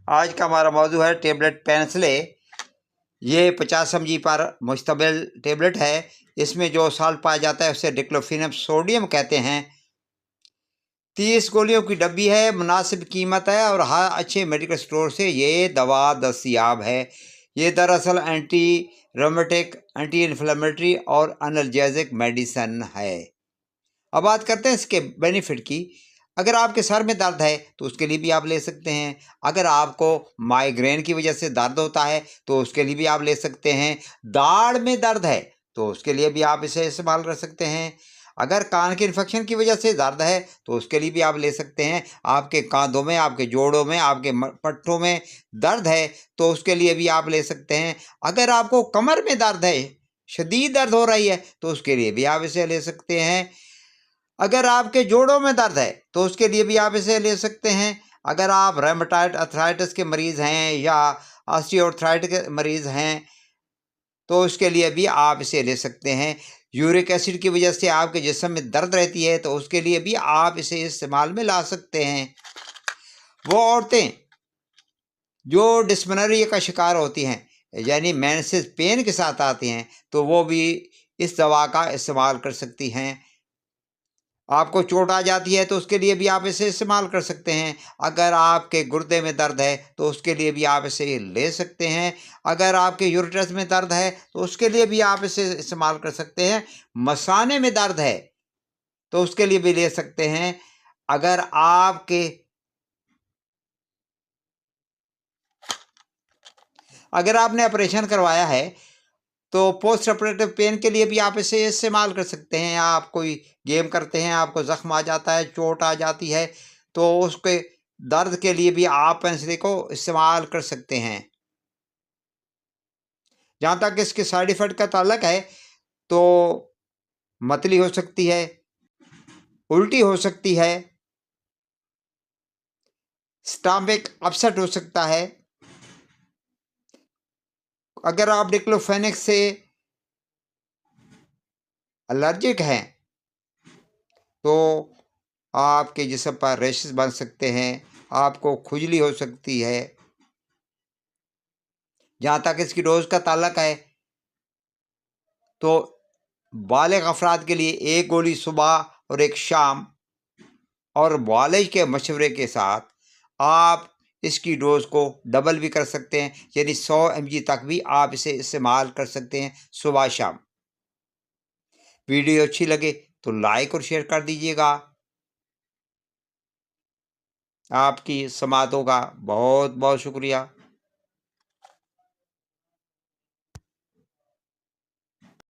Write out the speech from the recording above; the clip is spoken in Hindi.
आज का हमारा मौजू है टेबलेट पेंसिले। ये 50 mg पर मुश्तमिल टेबलेट है। इसमें जो साल्ट पाया जाता है उसे डिक्लोफिनम सोडियम कहते हैं। 30 गोलियों की डब्बी है, मुनासिब कीमत है और हर अच्छे मेडिकल स्टोर से ये दवा दस्तयाब है। ये दरअसल एंटी रोमेटिक, एंटी इन्फ्लेमेटरी और एनाल्जेसिक मेडिसन है। अब बात करते हैं इसके बेनिफिट की। अगर आपके सर में दर्द है तो उसके लिए भी आप ले सकते हैं। अगर आपको माइग्रेन की वजह से दर्द होता है तो उसके लिए भी आप ले सकते हैं। दाढ़ में दर्द है तो उसके लिए भी आप इसे इस्तेमाल कर सकते हैं। अगर कान के इन्फेक्शन की वजह से दर्द है तो उसके लिए भी आप ले सकते हैं। आपके कांधों में, आपके जोड़ों में, आपके पट्टों में दर्द है तो उसके लिए भी आप ले सकते हैं। अगर आपको कमर में दर्द है, शदीद दर्द हो रही है, तो उसके लिए भी आप इसे ले सकते हैं। अगर आपके जोड़ों में दर्द है तो उसके लिए भी आप इसे ले सकते हैं। अगर आप रेमेटॉइड अर्थराइटिस के मरीज़ हैं या ऑस्टियोआर्थराइटिस के मरीज़ हैं तो उसके लिए भी आप इसे ले सकते हैं। यूरिक एसिड की वजह से आपके जिस्म में दर्द रहती है तो उसके लिए भी आप इसे इस्तेमाल में ला सकते हैं। वो औरतें जो डिस्मेनोरिया का शिकार होती हैं, यानी मेंसेस पेन के साथ आती हैं, तो वो भी इस दवा का इस्तेमाल कर सकती हैं। आपको चोट आ जाती है तो उसके लिए भी आप इसे इस्तेमाल कर सकते हैं। अगर आपके गुर्दे में दर्द है तो उसके लिए भी आप इसे ले सकते हैं। अगर आपके यूरेटस में दर्द है तो उसके लिए भी आप इसे इस्तेमाल कर सकते हैं। मसाने में दर्द है तो उसके लिए भी ले सकते हैं। अगर आपने ऑपरेशन करवाया है तो पोस्ट ऑपरेटिव पेन के लिए भी आप इसे इस्तेमाल कर सकते हैं। या आप कोई गेम करते हैं, आपको ज़ख्म आ जाता है, चोट आ जाती है, तो उसके दर्द के लिए भी आप पेंसिल को इस्तेमाल कर सकते हैं। जहाँ तक इसके साइड इफ़ेक्ट का ताल्लुक है तो मतली हो सकती है, उल्टी हो सकती है, स्टमक अपसेट हो सकता है। अगर आप डिक्लोफेनेक से एलर्जिक हैं तो आपके जिस्म पर रैशेस बन सकते हैं, आपको खुजली हो सकती है। जहाँ तक इसकी डोज का ताल्लुक है तो बालिग अफराद के लिए 1 गोली सुबह और 1 शाम, और मुआलिज के मशवरे के साथ आप इसकी डोज को डबल भी कर सकते हैं, यानी 100 mg तक भी आप इसे इस्तेमाल कर सकते हैं सुबह शाम। वीडियो अच्छी लगे तो लाइक और शेयर कर दीजिएगा। आपकी समातों का बहुत बहुत शुक्रिया।